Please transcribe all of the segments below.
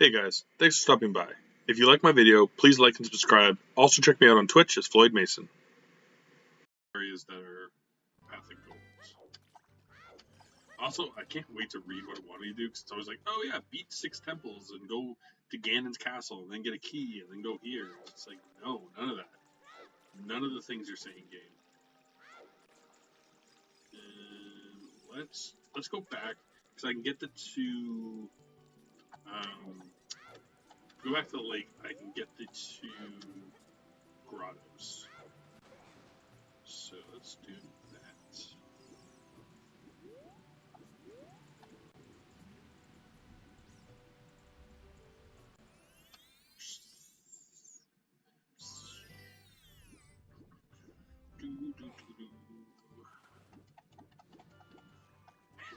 Hey guys, thanks for stopping by. If you like my video, please like and subscribe. Also check me out on Twitch as Floyd Mason. Areas that are pathic goals. Also, I can't wait to read what I want to do because it's always like, oh yeah, beat 6 temples and go to Ganon's castle and then get a key and then go here. It's like, no, none of that. None of the things you're saying, game. Let's go back because I can get the two. Go back to the lake. I can get the 2 grottos. So let's do that.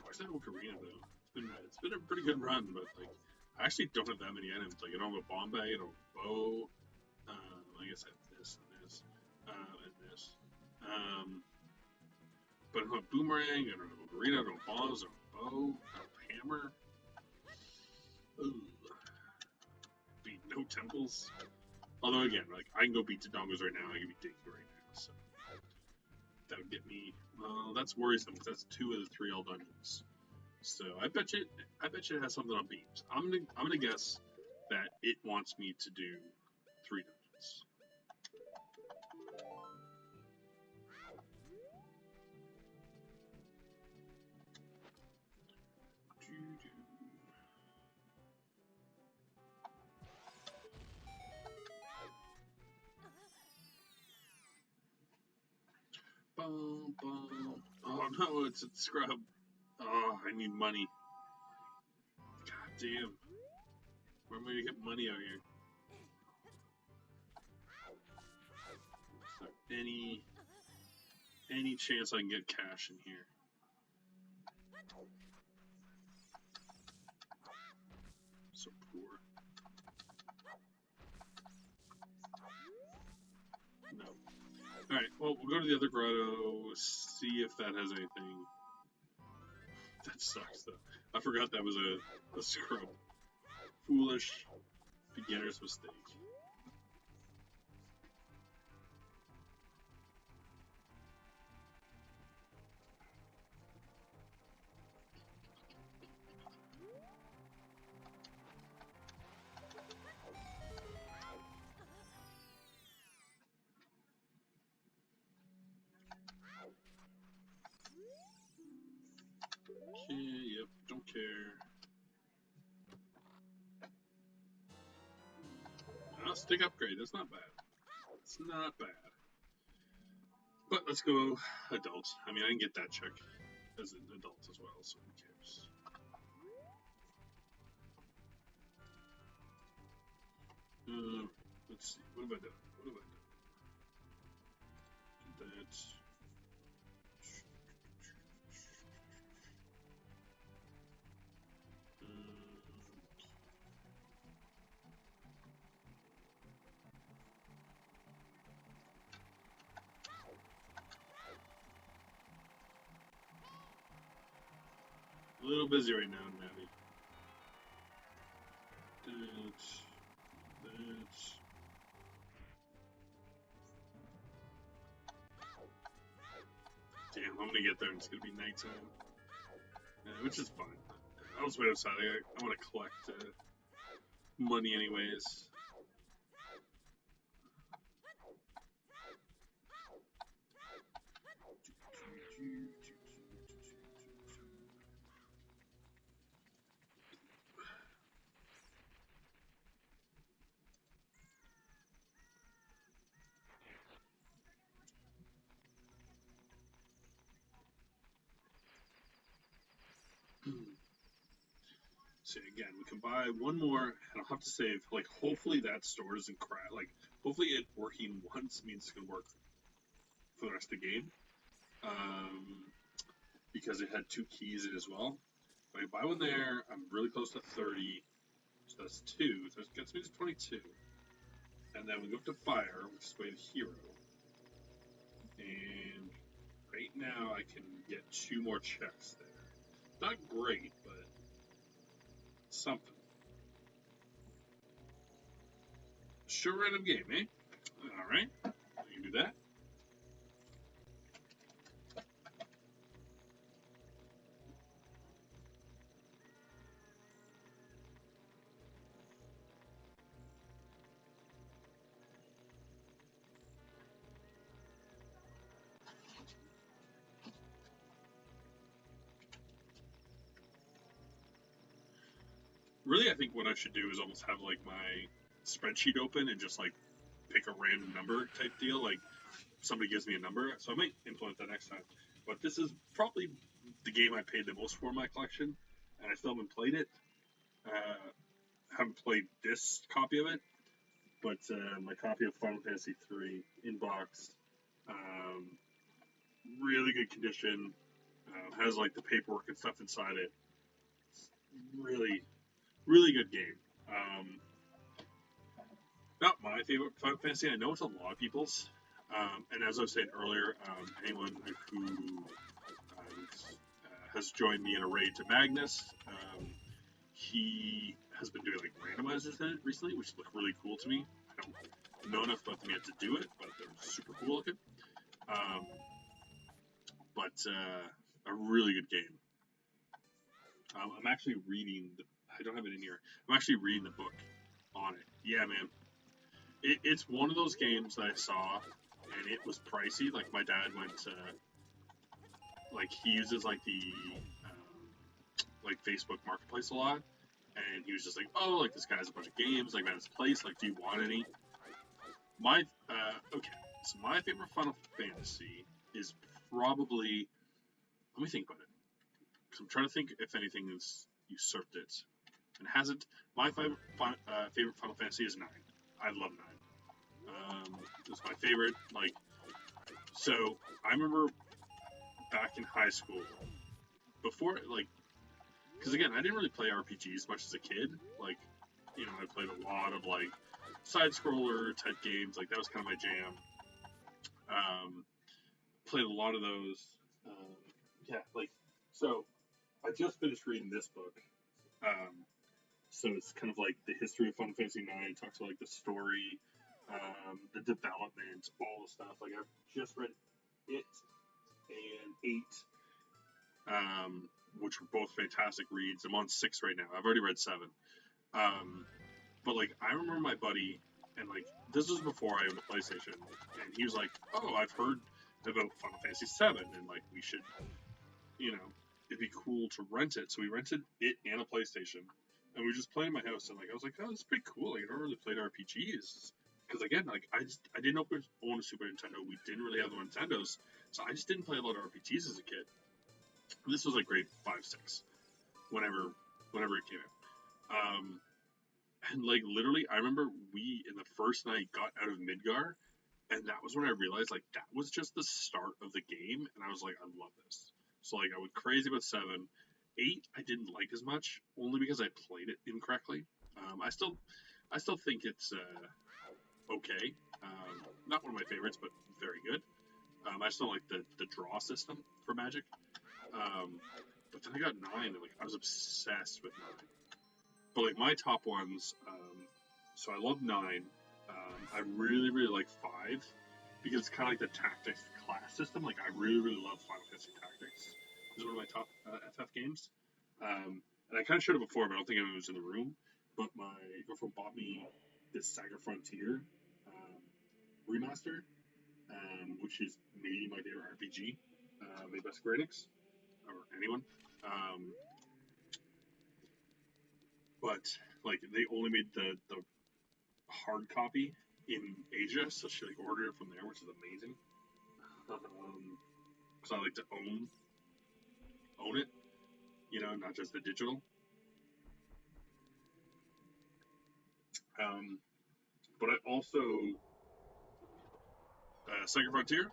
Where's that Ocarina though? It's been a pretty good run, but like I actually don't have that many items. Like I don't have a bomb bag, I don't have a bow. I guess I have this and this and this. But I don't have boomerang, I don't have Ocarina, I don't have bombs, I don't have bow, I don't have hammer. Ugh. Beat no temples. Although again, like I can go beat Dodongos right now, I can beat Dinky right now, so that would get me. Well, that's worrisome because that's 2 of the 3 all dungeons. So I bet you it has something on beams. I'm gonna guess that it wants me to do 3 dungeons. Oh no, it's a scrub. Oh, I need money. God damn. Where am I gonna get money out here? Is there any chance I can get cash in here? So poor. No. Alright, well, we'll go to the other grotto, see if that has anything. That sucks, though. I forgot that was a scrub. Foolish beginner's mistake. Okay, yep, don't care. Stick upgrade, that's not bad. It's not bad. But let's go adult. I mean, I can get that check as an adult as well, so who cares? Let's see, what have I done? Get that. A little busy right now, Maddie. That. Damn, I'm gonna get there and it's gonna be nighttime. Which is fine. I'll just wait outside. I want to collect money anyways. So again, we can buy one more, and I'll have to save. Like, hopefully that store doesn't crash. Like, hopefully it working once means it's gonna work for the rest of the game. Because it had 2 keys in it as well. If I buy one there, I'm really close to 30. So that's 2. So that gets me to 22. And then we go up to fire, which is by the hero. And right now I can get 2 more checks there. Not great, but something. Sure, random game, eh? All right, you can do that. Really, I think what I should do is almost have like my spreadsheet open and just like pick a random number type deal. Like somebody gives me a number, so I might implement that next time. But this is probably the game I paid the most for in my collection, and I still haven't played it. Haven't played this copy of it, but my copy of Final Fantasy III in box, um, really good condition. Has like the paperwork and stuff inside it. It's really, really good game. Not my favorite Final Fantasy. I know it's a lot of people's. And as I was saying earlier, anyone who has joined me in a raid to Magnus, he has been doing like randomizers in it recently, which look really cool to me. I don't know enough about them yet to do it, but they're super cool looking. But a really good game. I'm actually reading I don't have it in here. I'm actually reading the book on it. Yeah, man. It's one of those games that I saw, and it was pricey. Like, my dad went like, he uses, like, the, like, Facebook Marketplace a lot, and he was just like, oh, like, this guy has a bunch of games, like, at his place, like, do you want any? Okay, so my favorite Final Fantasy is probably, let me think about it, because I'm trying to think if anything has usurped it, and hasn't. My favorite Final Fantasy is 9. I love 9. It was my favorite, like, so I remember back in high school, before, like, because again, I didn't really play RPGs much as a kid, like, you know, I played a lot of, like, side-scroller type games, like, that was kind of my jam, played a lot of those, yeah, like, so, I just finished reading this book, so it's kind of like the history of Final Fantasy IX. It talks about like the story, the development, all the stuff. Like I've just read it and 8, which were both fantastic reads. I'm on 6 right now. I've already read 7. But like I remember my buddy, and like this was before I owned a PlayStation, and he was like, "Oh, I've heard about Final Fantasy 7, and like we should, you know, it'd be cool to rent it." So we rented it and a PlayStation. And we were just playing in my house, and like I was like, "Oh, this is pretty cool." Like I don't really play RPGs because again, like I didn't own a Super Nintendo. We didn't really have the Nintendos, so I just didn't play a lot of RPGs as a kid. And this was like grade 5, 6, whenever it came out. And like literally, I remember we in the first night got out of Midgar, and that was when I realized like that was just the start of the game, and I was like, I love this. So like I went crazy about 7. 8 I didn't like as much, only because I played it incorrectly. I still think it's okay. Not one of my favorites, but very good. I still like the draw system for Magic. But then I got 9, and like I was obsessed with 9. But like my top ones, so I love 9. I really really like 5 because it's kind of like the Tactics class system. Like I really really love Final Fantasy Tactics. It's one of my top FF games. And I kind of showed it before, but I don't think anyone was in the room. But my girlfriend bought me this Saga Frontier remaster, which is maybe my favorite RPG made by Square Enix or anyone. But like they only made the hard copy in Asia, so she like ordered it from there, which is amazing. Because I like to own it, you know, not just the digital. But I also Second Frontier,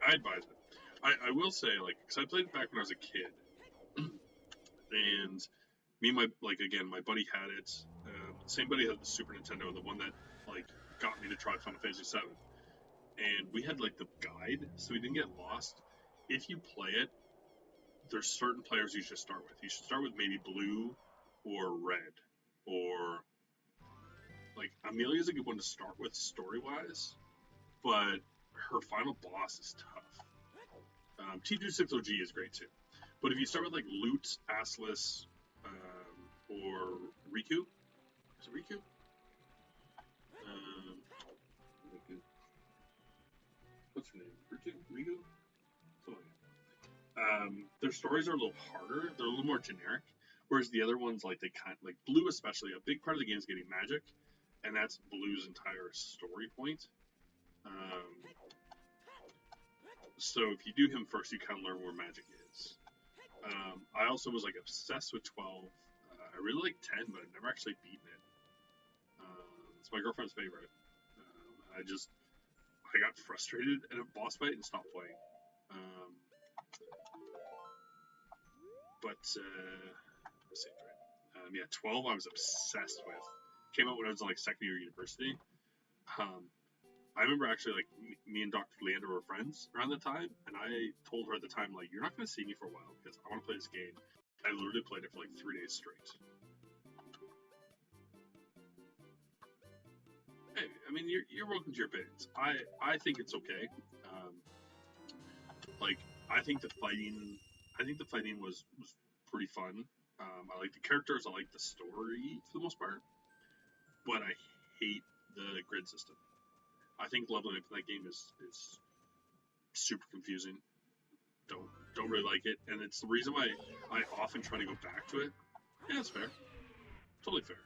I advise it. I will say, like, because I played it back when I was a kid, and me and my buddy had it. Same buddy had the Super Nintendo, the one that, like, got me to try Final Fantasy 7. And we had, like, the guide, so we didn't get lost. If you play it, there's certain players you should start with. You should start with maybe blue or red, or, like, I'm Amelia's a good one to start with story-wise, but her final boss is tough. T26OG is great too. But if you start with like Lute, Assless, or Riku, is it Riku? What's her name? Riku? Something like that. Their stories are a little harder. They're a little more generic. Whereas the other ones, like like Blue especially, a big part of the game is getting magic, and that's Blue's entire story point. So if you do him first, you kind of learn where magic is. I also was like obsessed with 12. I really like 10, but I've never actually beaten it. It's my girlfriend's favorite. I got frustrated at a boss fight and stopped playing. Yeah, 12 I was obsessed with. Came out when I was in like second year university. I remember actually like me and Dr. Leander were friends around the time, and I told her at the time like, you're not going to see me for a while because I want to play this game. I literally played it for like 3 days straight. Hey, I mean, you're welcome to your opinions. I think it's okay. I think the fighting was pretty fun. I like the characters. I like the story for the most part, but I hate the grid system. I think leveling up in that game is super confusing. Don't really like it, and it's the reason why I often try to go back to it. Yeah, that's fair. Totally fair.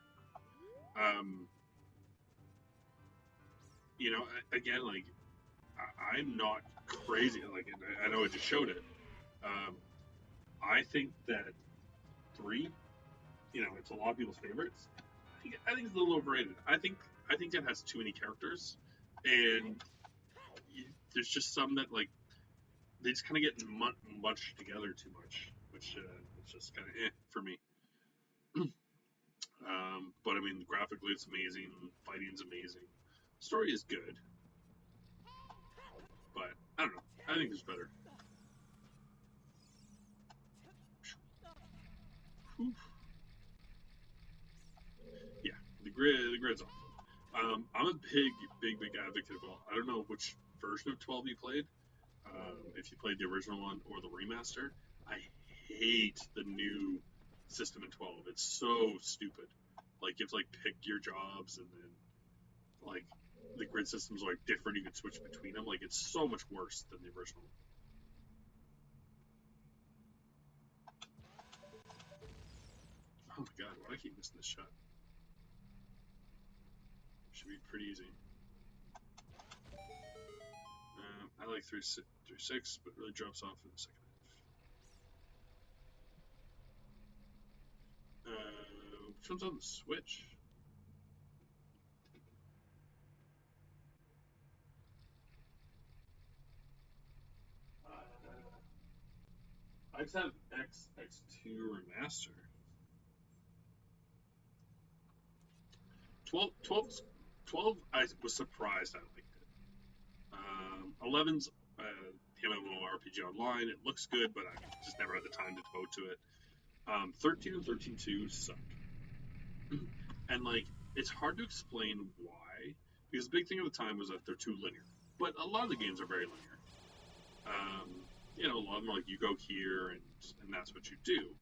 Again, like I'm not crazy. Like I know I just showed it. I think that 3, it's a lot of people's favorites. I think it's a little overrated. I think it has too many characters, and there's just some that like they just kind of get munched together too much, which it's just kind of for me. But I mean, graphically it's amazing, fighting's amazing, story is good, but I don't know. I think there's better. Whew. Yeah, the grid's awesome. I'm a big advocate of all. I don't know which version of 12 you played. If you played the original one or the remaster, I hate the new system in 12. It's so stupid. Like you have to like pick your jobs, and then like the grid system's like different. You can switch between them. Like it's so much worse than the original. Oh my god, why do I keep missing this shot? Should be pretty easy. I like 3-6, but it really drops off in the second half. Which one's on the Switch? I just have X2 Remaster. 12, I was surprised I liked it. 11's MMORPG Online. It looks good, but I just never had the time to devote to it. 13 and 13.2 suck. And, like, it's hard to explain why. Because the big thing at the time was that they're too linear. But a lot of the games are very linear. A lot of them are like, you go here, and that's what you do.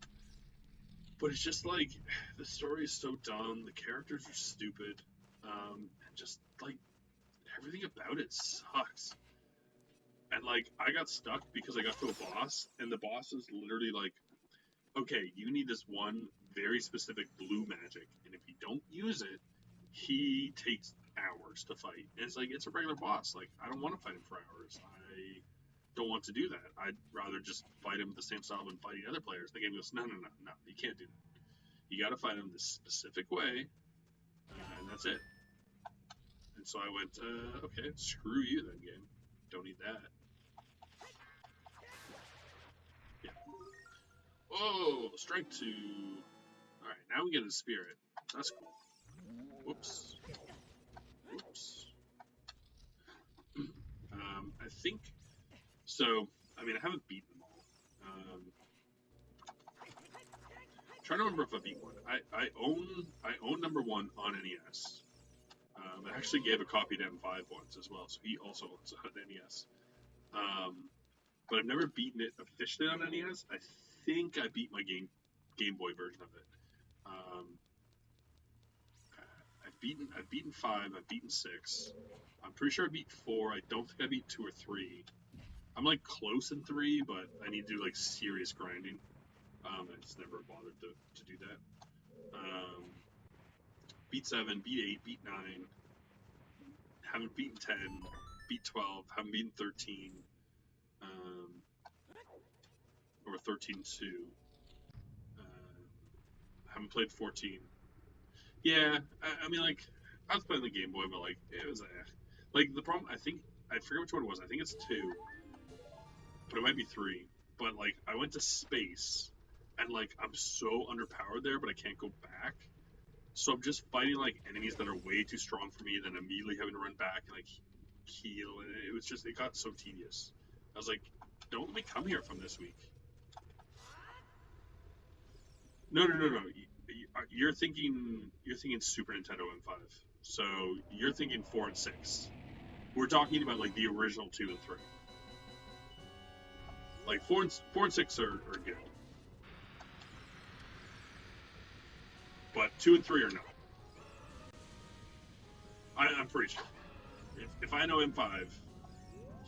But it's just like, the story is so dumb, the characters are stupid, and just, like, everything about it sucks. And, like, I got stuck because I got to a boss, and the boss is literally like, okay, you need this one very specific blue magic, and if you don't use it, he takes hours to fight. And it's like, it's a regular boss. Like, I don't want to fight him for hours. I don't want to do that. I'd rather just fight him the same style I'm fighting other players. The game goes, no, you can't do that. You got to fight him this specific way, and that's it. And so I went, okay, screw you then, game. Don't need that. Yeah. Oh, strike 2. Alright, now we get a spirit. That's cool. Whoops. I think... So, I mean, I haven't beaten them all. Trying to remember if I beat one. I own number 1 on NES. I actually gave a copy to M5 once as well, so he also owns an NES. But I've never beaten it officially on NES. I think I beat my Game Boy version of it. Um, I've beaten 5. I've beaten 6. I'm pretty sure I beat 4. I don't think I beat 2 or 3. I'm like close in 3, but I need to do like serious grinding. I just never bothered to do that. Beat 7, beat 8, beat 9. Haven't beaten 10. Beat 12. Haven't beaten 13. Um, or 13-2. Haven't played 14. Yeah, I mean, like, I was playing the Game Boy, but, like, it was, like, the problem, I forget which one it was. I think it's 2, but it might be 3. But, like, I went to space, and, like, I'm so underpowered there, but I can't go back. So I'm just fighting, like, enemies that are way too strong for me, then immediately having to run back and, like, heal, and it got so tedious. I was like, don't let me come here from this week. No, no, no, no. You're thinking Super Nintendo M5. So you're thinking 4 and 6. We're talking about like the original 2 and 3. Like 4 and 6 are good, but 2 and 3 are not. I'm pretty sure. If I know M5,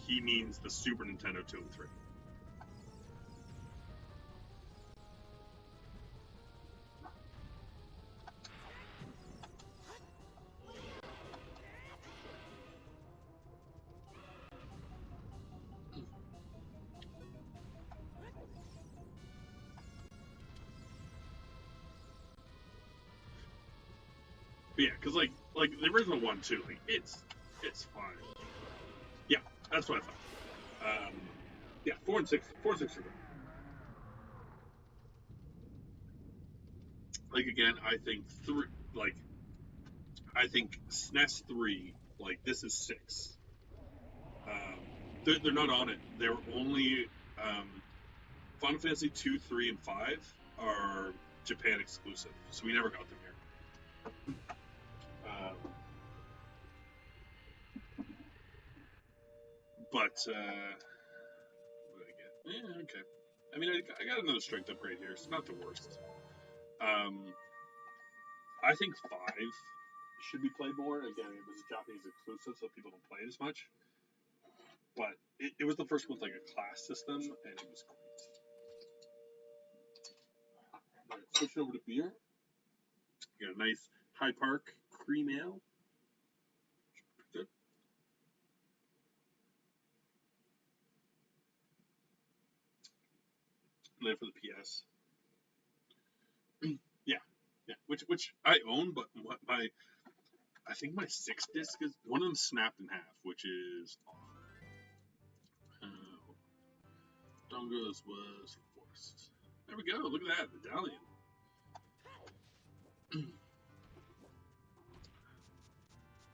he means the Super Nintendo 2 and 3. But yeah, because like the original one too, like it's fine. Yeah, that's what I thought. Yeah, 4 and 6 are good. Like again, like I think SNES 3, like this is 6. Um, they're not on it. They're only Final Fantasy 2, 3, and 5 are Japan exclusive, so we never got them here. But what did I get? Yeah, okay. I mean, I got another strength upgrade here. It's not the worst. I think 5 should be played more. Again, it was a Japanese exclusive, so people don't play it as much. But it was the first one with like a class system, and it was great. All right, switching over to beer. You got a nice High Park cream ale. Good. And then for the PS. Yeah, yeah. Which I own, but I think my 6 disc is one of them snapped in half, which is off. Dongo's was forced. There we go. Look at that medallion.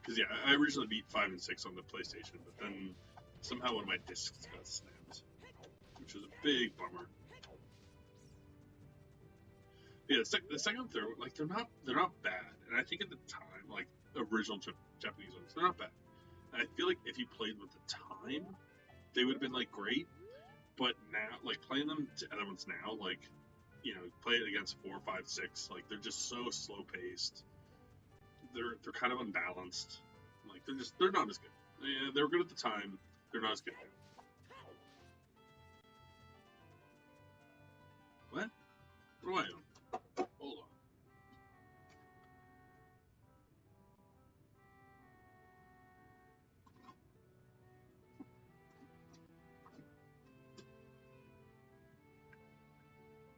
Because yeah, I originally beat 5 and 6 on the PlayStation, but then somehow one of my discs got snapped, which was a big bummer. Yeah, the second and third, like they're not bad, and I think at the time, like original Japanese ones, they're not bad. And I feel like if you played them at the time, they would have been like great. But now, like playing them to other ones now, like play it against 4, 5, 6, like they're just so slow paced. They're kind of unbalanced. Like they're not as good. Yeah, they were good at the time. They're not as good. What? What do I own? Hold on.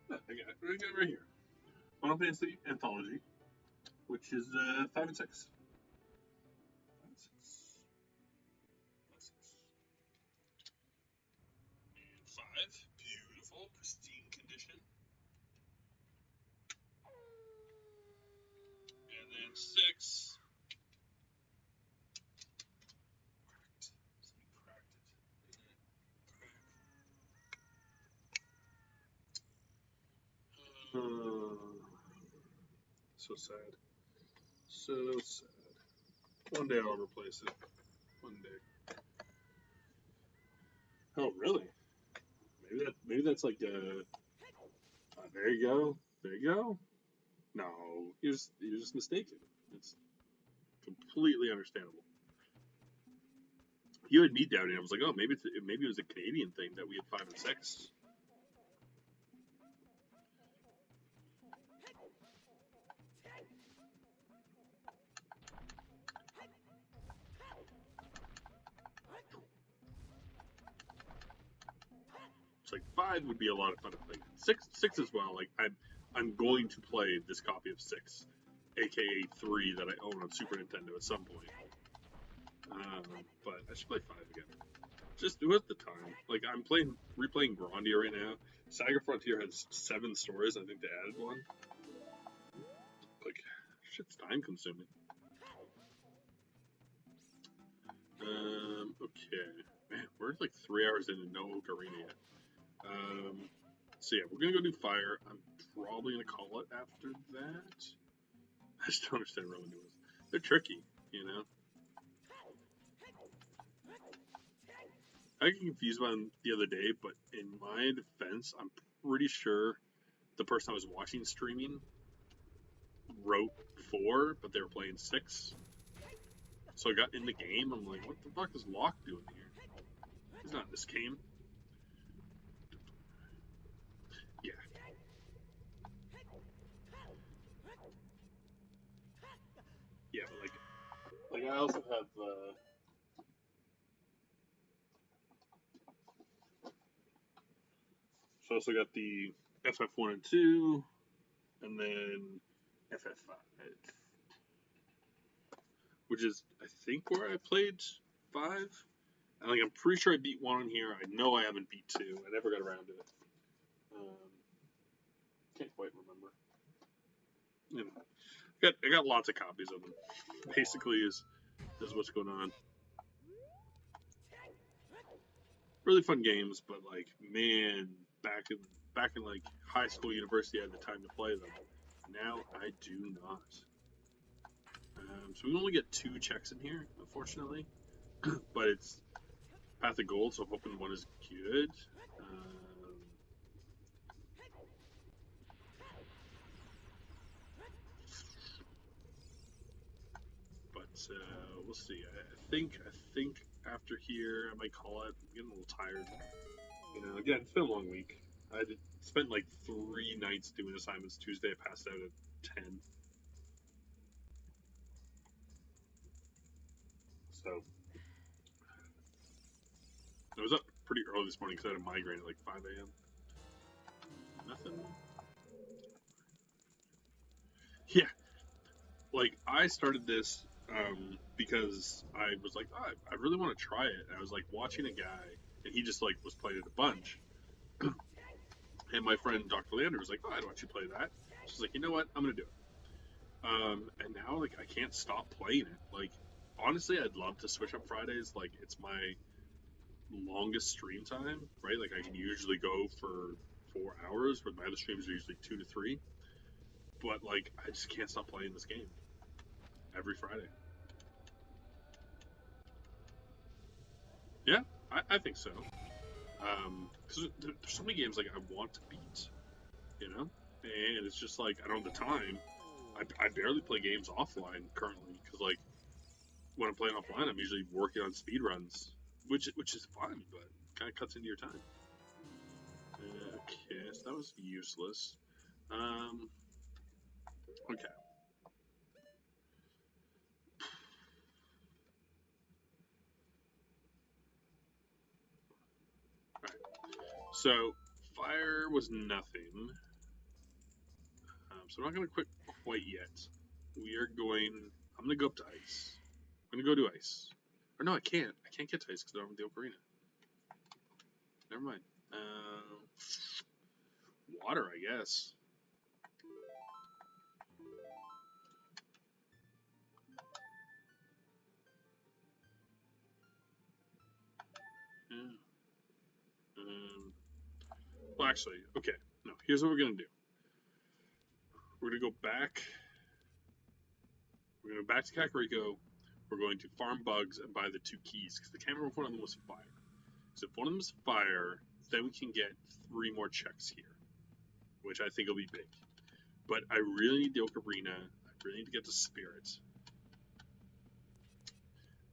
Yeah, I got it right here. Final Fantasy Anthology, which is 5 and 6. 5 and 6. 5, beautiful, pristine condition. And then 6, cracked. Somebody cracked it. So sad. So sad. One day I'll replace it. One day. Oh, really? Maybe that's like there you go. There you go. No, you're just mistaken. It's completely understandable. You had me doubting. I was like, oh, maybe it was a Canadian thing that we had 5 and 6. It's like 5 would be a lot of fun. Like 6 as well. Like I'm going to play this copy of 6, aka 3 that I own on Super Nintendo at some point. But I should play 5 again. Just do it at the time. Like I'm replaying Grandia right now. Saga Frontier has 7 stories. I think they added one. Like, shit's time consuming. Okay. Man, we're like 3 hours into no Ocarina yet. So yeah, we're gonna go do fire. I'm probably gonna call it after that. I just don't understand revenue. They're tricky, you know. I got confused by them the other day, but in my defense, I'm pretty sure the person I was watching streaming wrote 4, but they were playing 6. So I got in the game. I'm like, what the fuck is Locke doing here? He's not in this game. Yeah. Yeah, but like I also have so I also got the FF1 and 2, and then FF5, which is I think where I played 5. And like I'm pretty sure I beat 1 on here. I know I haven't beat 2. I never got around to it. Can't quite remember. You know, I got lots of copies of them. Basically, is what's going on. Really fun games, but like man, back in like high school, university, I had the time to play them. Now I do not. So we only get 2 checks in here, unfortunately. But it's Path of Gold, so I'm hoping one is good. But we'll see. I think after here, I might call it. I'm getting a little tired. You know, again, it's been a long week. I spent like 3 nights doing assignments. Tuesday, I passed out at 10. So I was up pretty early this morning because I had a migraine at like 5 a.m. Nothing. Yeah, like I started this because I was like, oh, I really want to try it. And I was like watching a guy, and he just like was playing it a bunch. And my friend Dr. Leander was like, oh, I'd watch you play that. She's like, you know what? I'm gonna do it. And now like I can't stop playing it. Like honestly, I'd love to switch up Fridays. Like it's my longest stream time, right? Like I can usually go for 4 hours, but my other streams are usually 2 to 3. But like I just can't stop playing this game every Friday. Yeah, I think so. Because there's so many games like I want to beat, you know, and it's just like I don't have the time. I barely play games offline currently because like when I'm playing offline, I'm usually working on speed runs, which is fun, but kind of cuts into your time. Okay, so that was useless. Okay. Alright. So, fire was nothing. So I'm not going to quit quite yet. We are going... I'm going to go up to ice. I'm going to go to ice. Or no, I can't. I can't get to ice because I don't have the Ocarina. Never mind. Water, I guess. Yeah. Well, actually, okay. No, here's what we're going to do. We're going to go back. We're going to go back to Kakariko. we're going to farm bugs and buy the 2 keys, because I can't remember if one of them was fire. So if one of them is fire, then we can get 3 more checks here, which I think will be big. But I really need the Ocarina. I really need to get the Spirit.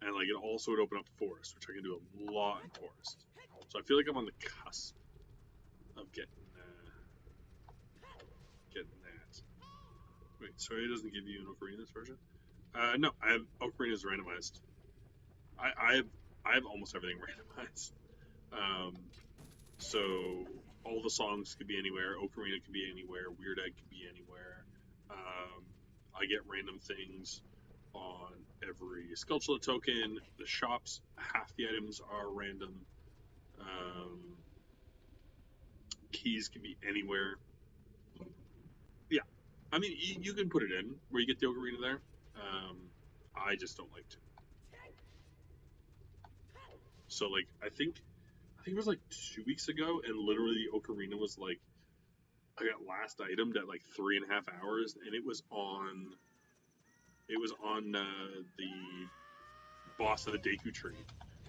And like it also would open up Forest, which I can do a lot in Forest. So I feel like I'm on the cusp of getting that. Wait, sorry, it doesn't give you an Ocarina's version? No, I have Ocarina's randomized. I have almost everything randomized. Um, so all the songs could be anywhere. Ocarina could be anywhere. Weird Egg could be anywhere. I get random things on every Skulltula token. The shops, half the items are random. Keys can be anywhere. Yeah, I mean you can put it in where you get the Ocarina there. I just don't like to. So like I think it was like 2 weeks ago, and literally the Ocarina was like I got last itemed at like 3.5 hours, and it was on the boss of the Deku Tree,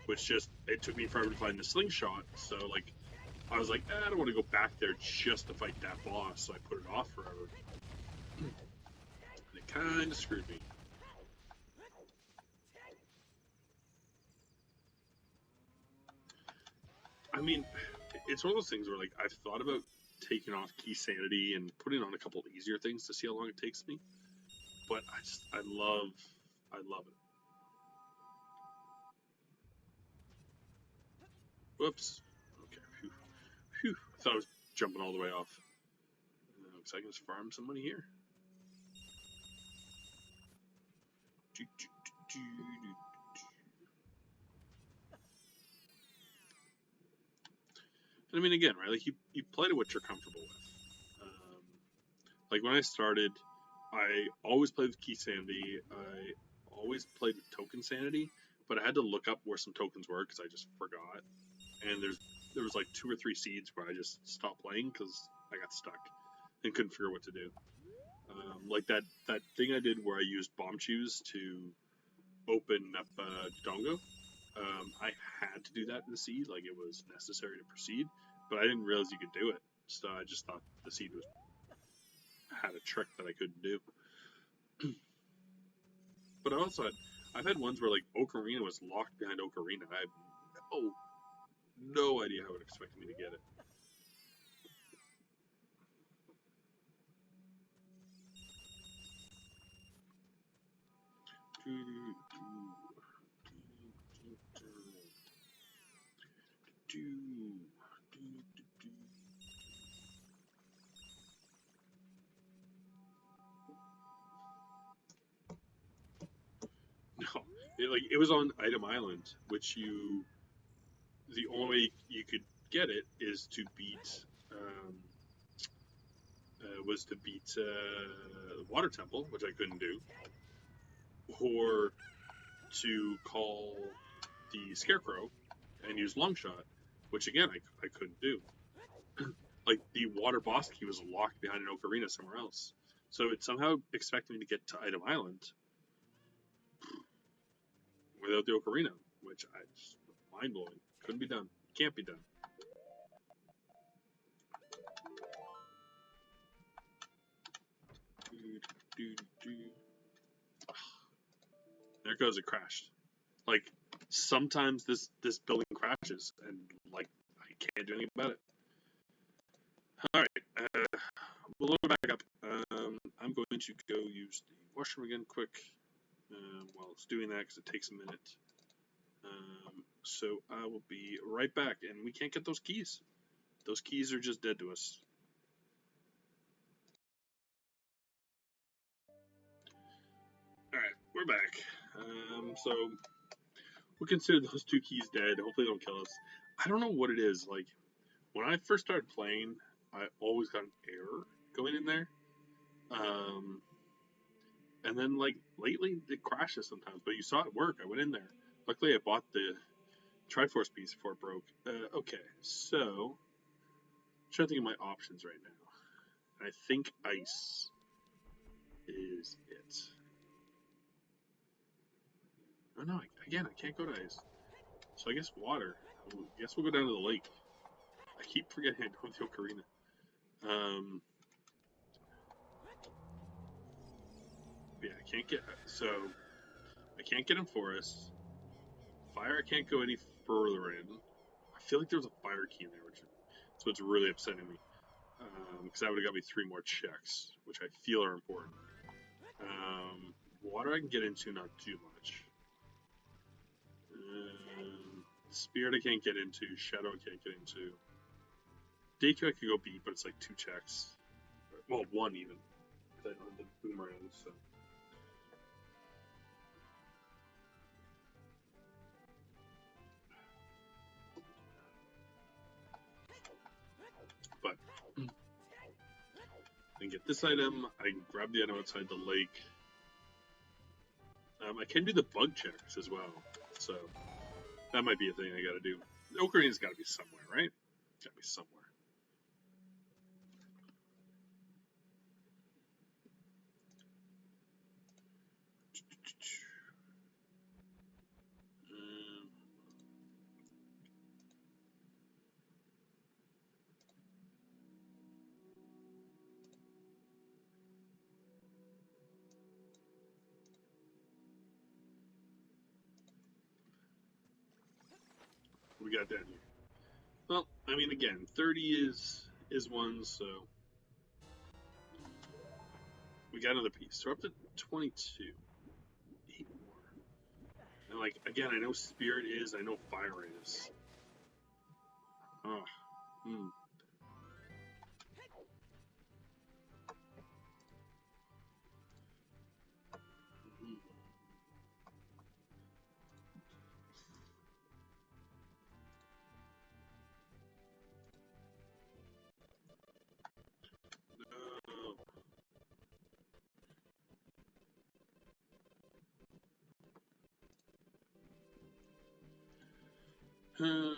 which just it took me forever to find the slingshot. So like I was like, I don't want to go back there just to fight that boss, so I put it off forever. And it kind of screwed me. I mean, it's one of those things where like I've thought about taking off Keysanity and putting on a couple of easier things to see how long it takes me. But I love it. Whoops. Okay. Phew. Phew. I thought I was jumping all the way off. Looks like I can just farm some money here. And I mean, again, right? Like you play to what you're comfortable with. Like when I started, I always played with Keysanity. I always played with Token Sanity, but I had to look up where some tokens were because I just forgot. And there was like 2 or 3 seeds where I just stopped playing because I got stuck and couldn't figure out what to do. Like that thing I did where I used bomb shoes to open up Dongo. I had to do that in the seed, like it was necessary to proceed, but I didn't realize you could do it. So I just thought the seed had a trick that I couldn't do. But I've had ones where like Ocarina was locked behind Ocarina. I have no idea how it expected me to get it. No, it was on Item Island, which the only way you could get it is to beat the Water Temple, which I couldn't do, or to call the Scarecrow and use Longshot, which again I couldn't do. Like the water boss key was locked behind an Ocarina somewhere else, so it somehow expected me to get to Item Island without the Ocarina, which I just mind blowing. Couldn't be done. Can't be done. There it goes. It crashed. Like sometimes this building crashes, and like I can't do anything about it. All right, we'll load it back up. I'm going to go use the washroom again, quick. While it's doing that, because it takes a minute. So I will be right back, and we can't get those keys. Those keys are just dead to us. All right, we're back. So we'll consider those 2 keys dead. Hopefully, they don't kill us. I don't know what it is. Like when I first started playing, I always got an error going in there. And then like lately it crashes sometimes, but you saw it work. I went in there. Luckily I bought the Triforce piece before it broke. Okay, so I'm trying to think of my options right now. I think ice is it. Oh no, again, I can't go to ice. So I guess water. I guess we'll go down to the lake. I keep forgetting I don't have the ocarina. Yeah, I can't get, so I can't get in forest. Fire, I can't go any further in. I feel like there's a fire key in there, which is what's really upsetting me. Because that would have got me 3 more checks, which I feel are important. Water I can get into, not too much. Spirit I can't get into. Shadow I can't get into. DQ I could go beat, but it's like 2 checks. Well, 1 even. Because I don't have the boomerang, so. But I can get this item. I can grab the item outside the lake. I can do the bug checks as well. So that might be a thing I gotta do. Ocarina's gotta be somewhere, right? Gotta be somewhere. What we got down here? Well, I mean, again, 30 is 1, so we got another piece. So we're up to 22. 8 more. And like, again, I know Spirit is, I know Fire is. Oh. Hmm. No.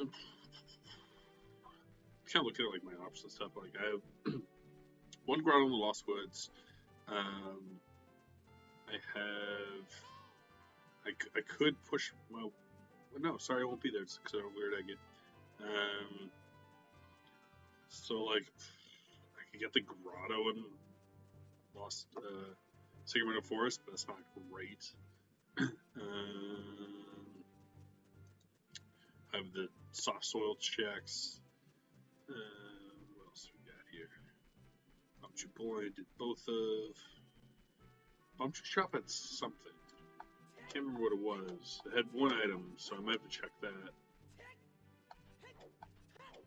Kind of looking at like my options and stuff. Like I have 1 Grotto in the Lost Woods. I have. I could push. Well, no, sorry, I won't be there. It's because of weird I get. So like, I could get the Grotto in Lost Sacramento Forest, but that's not great. I have the soft soil checks. What else we got here? Bumchu Boy did both of. Bumchu Shop had something. I can't remember what it was. It had 1 item, so I might have to check that.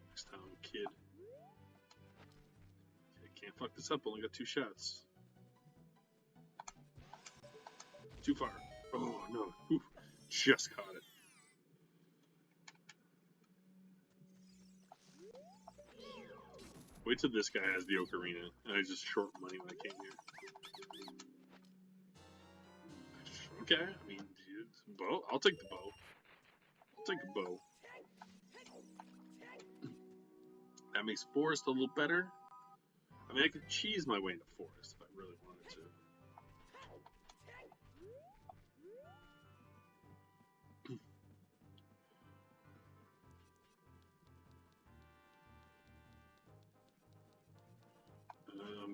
Next time, kid. Okay, can't fuck this up. Only got 2 shots. Too far. Oh no. Oof. Just caught it. Wait till this guy has the ocarina, and I just short money when I came here. Okay, I mean, dude, bow. I'll take the bow. I'll take a bow. That makes forest a little better. I mean, I could cheese my way into forest if I really wanted to.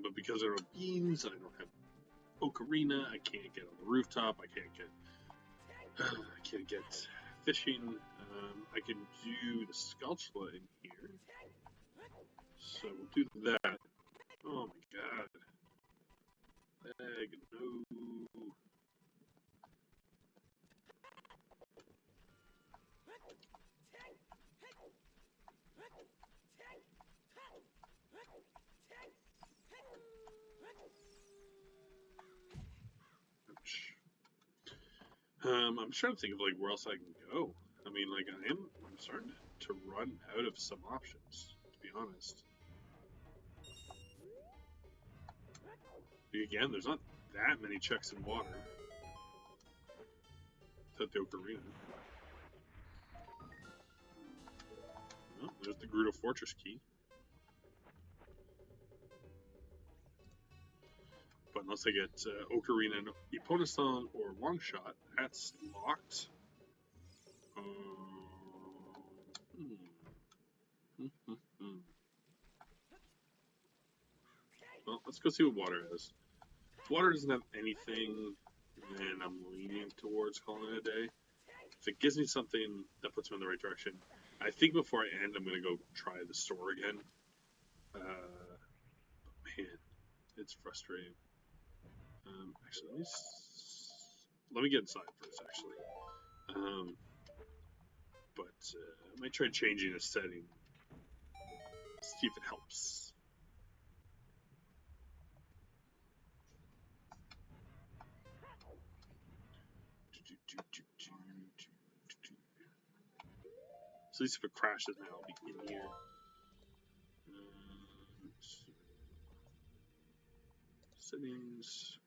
But because there are beans and I don't have ocarina, I can't get on the rooftop. I can't get fishing. I can do the Sculptula in here. So we'll do that. Oh my god. Leg, no. I'm trying to think of like where else I can go. I mean, like I'm starting to run out of some options, to be honest. Again, there's not that many checks in water. Except the ocarina. Oh, there's the Gerudo Fortress key. But unless I get Ocarina and Eponasan or Long Shot, that's locked. Well, let's go see what water is. If water doesn't have anything, then I'm leaning towards calling it a day. If it gives me something that puts me in the right direction, I think before I end, I'm going to go try the store again. Man, it's frustrating. Actually, let me get inside first, actually. But I might try changing a setting. See if it helps. So at least if it crashes now, I'll be in here. Settings.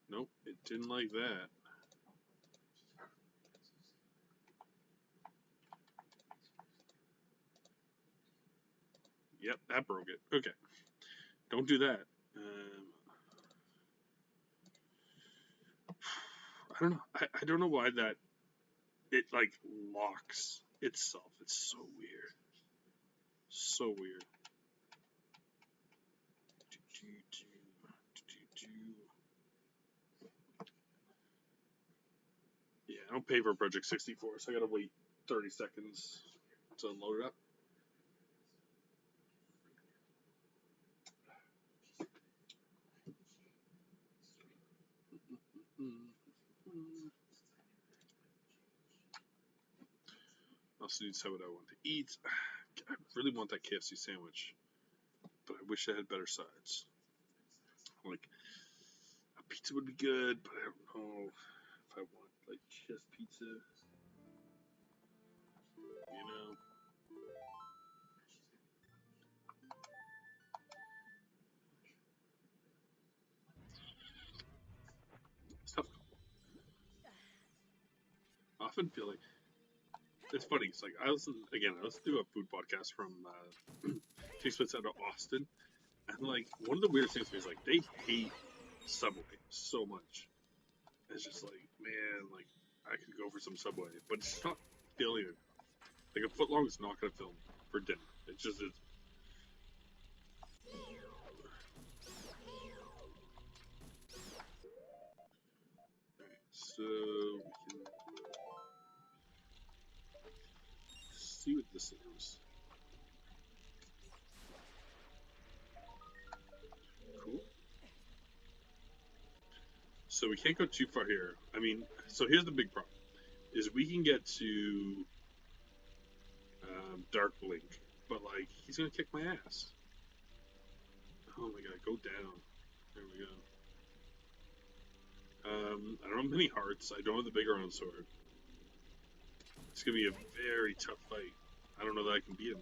Nope, it didn't like that. Yep, that broke it. Okay, don't do that. I don't know. I don't know why that it like locks itself. It's so weird. So weird. Yeah, I don't pay for Project 64, so I gotta wait 30 seconds to load it up. I also need to decide what I want to eat. I really want that KFC sandwich, but I wish I had better sides. Like, a pizza would be good, but I don't know if I want, like, just pizza. You know? It's tough. I often feel like it's funny. It's like I listen to a food podcast from Taste Buds out of Austin, and like one of the weirdest things to me is like they hate Subway so much. It's just like, man, like I could go for some Subway, but it's not filling it. Like a footlong is not gonna fill me for dinner. It's just it's. Alright, so we can see what this is. Cool. So we can't go too far here. I mean, so here's the big problem: is we can get to Dark Link, but like he's gonna kick my ass. Oh my god, go down. There we go. I don't have many hearts. I don't have the big round sword. It's gonna be a very tough fight. I don't know that I can beat him.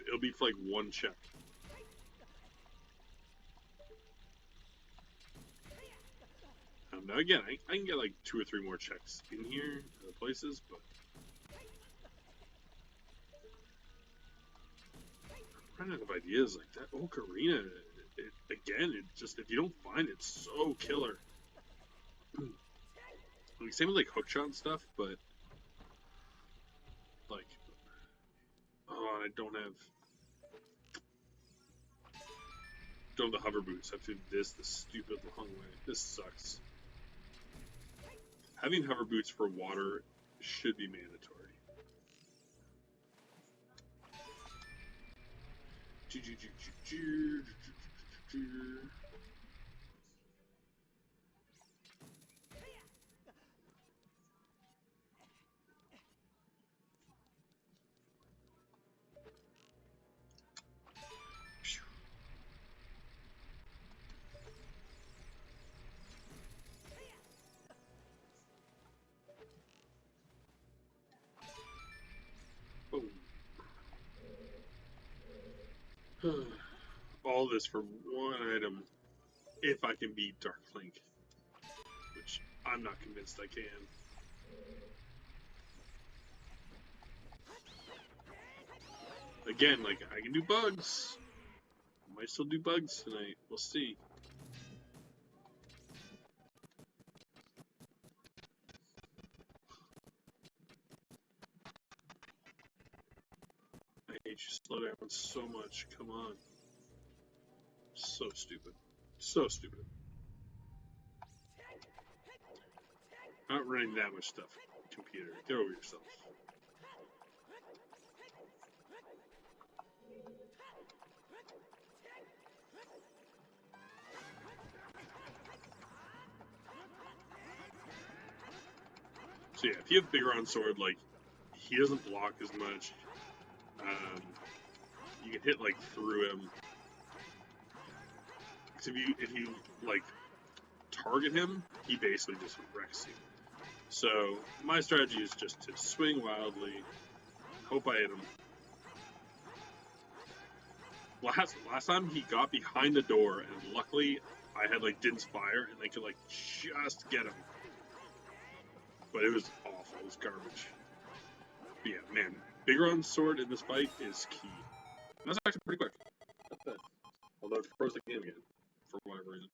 It'll be for like one check. Now again, I can get like 2 or 3 more checks in here, places, but I'm running out of ideas like that. Ocarina, again, it just if you don't find it, it's so killer. Like same with like hookshot and stuff, but like, oh, and I don't have the hover boots. I have to do this the stupid long way. This sucks. Having hover boots for water should be mandatory. Boom. All this for one item, if I can beat Dark Link, which I'm not convinced I can. again, like, I can do bugs. Might still do bugs tonight. We'll see. I hate you. Slow down so much. Come on. So stupid. So stupid. Not running that much stuff. Computer, get over yourself. So yeah, if you have Bigger on Sword, like, he doesn't block as much. You can hit, like, through him. Because if you, like, target him, he basically just wrecks you. So, my strategy is just to swing wildly, hope I hit him. Last time he got behind the door, and luckily I had, like, Din's Fire, and I could, like, just get him. But it was awful. It was garbage. But yeah, man, Bigger on Sword in this fight is key. And that's actually pretty quick. Not bad. Although it froze the game again, for whatever reason.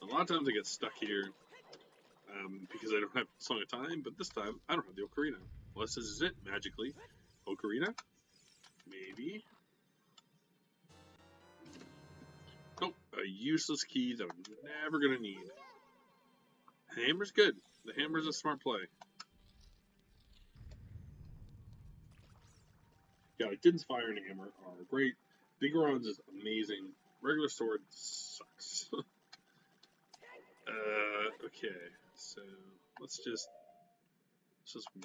A lot of times I get stuck here because I don't have Song of Time, but this time I don't have the Ocarina. Unless this is it, magically. Ocarina? Maybe? Nope, a useless key that I'm never going to need. The hammer's good. The hammer's a smart play. Yeah, like Din's Fire and Hammer are great. Bigoron's is amazing. Regular Sword sucks. Okay, so let's just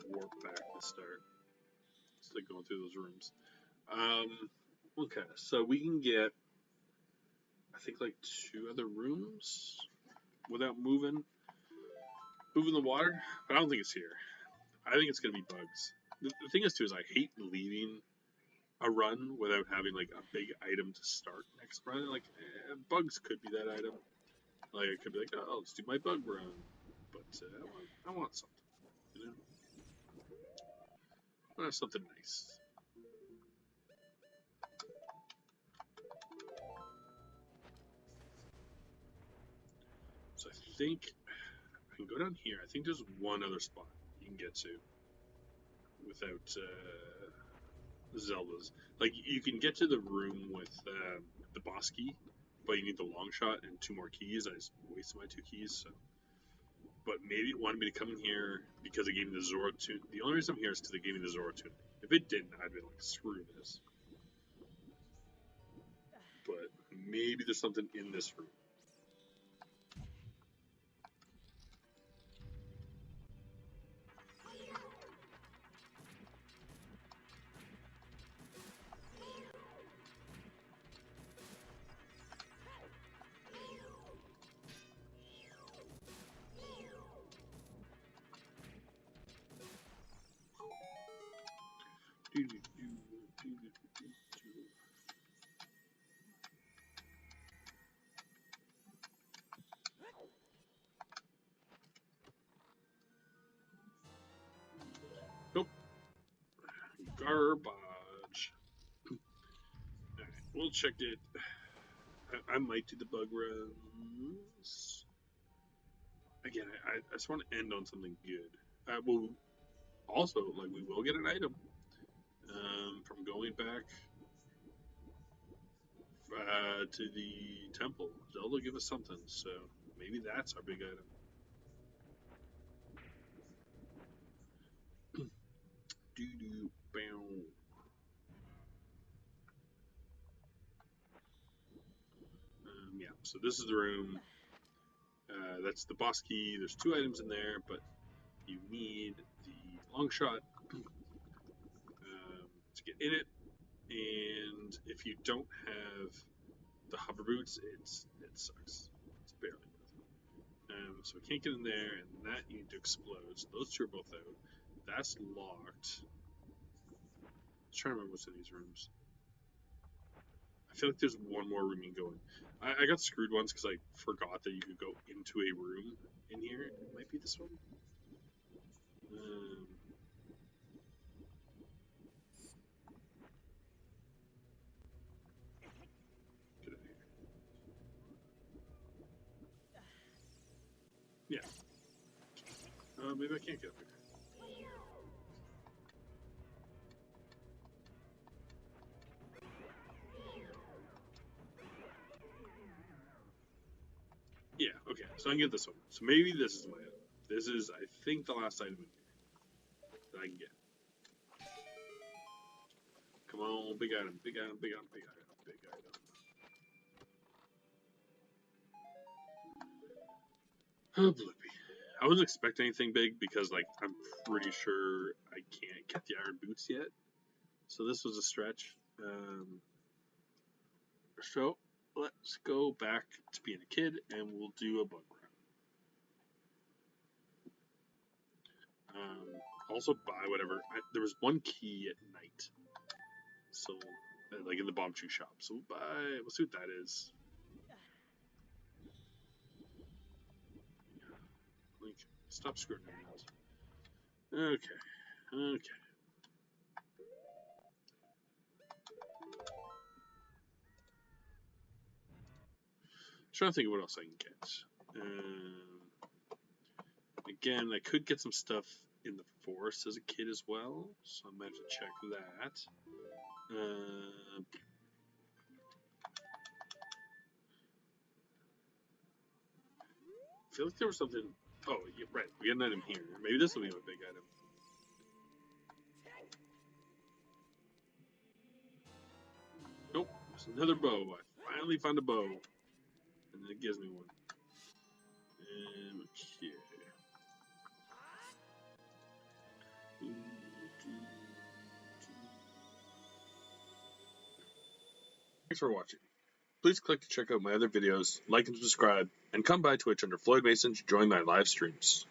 warp back to start. It's like going through those rooms. Okay, so we can get, I think, like 2 other rooms without moving the water, but I don't think it's here. I think it's gonna be bugs. The thing is, too, is I hate leaving a run without having like a big item to start next run. Like, bugs could be that item. Like, I could be like, oh, let's do my bug run, but I want something, you know? I want something nice. So I think I can go down here. I think there's one other spot you can get to without Zelda's. Like, you can get to the room with the boss key, but you need the long shot and 2 more keys. I just wasted my 2 keys, so. But maybe it wanted me to come in here because it gave me the Zora tune. The only reason I'm here is because it gave me the Zora tune. If it didn't, I'd be like, screw this. But maybe there's something in this room. Nope. Garbage. Alright, we'll check it. I might do the bug runs. Again, I just want to end on something good. Well, also, like, we will get an item from going back to the temple. Zelda will give us something, so maybe that's our big item. Doo-doo, bow. Yeah, so this is the room. That's the boss key. There's 2 items in there, but you need the long shot to get in it. And if you don't have the hover boots, it sucks. It's barely worth it. So we can't get in there, and that you need to explode. So those 2 are both out. That's locked. I'm trying to remember what's in these rooms. I feel like there's one more room you can go in. I got screwed once because I forgot that you could go into a room in here. It might be this one. Get out of here. Yeah. Maybe I can't get up here. Yeah, okay. So I can get this one. So maybe this is my item. This is, I think, the last item in here that I can get. Come on, big item, big item, big item, big item, big item. Oh, bloopy. I wasn't expecting anything big because, like, I'm pretty sure I can't get the iron boots yet. So this was a stretch. So let's go back to being a kid and we'll do a bug run. Also buy whatever. There was one key at night. So, like in the bomb shoe shop. So we'll see what that is. Like, stop screwing around. Okay. Trying to think of what else I can get. Again, I could get some stuff in the forest as a kid as well, so I might have to check that. I feel like there was something. Oh, yeah, right. We got an item here. Maybe this will be a big item. Nope. There's another bow. I finally found a bow. And it gives me one. Okay. Thanks for watching. Please click to check out my other videos, like and subscribe, and come by Twitch under Floyd Mason to join my live streams.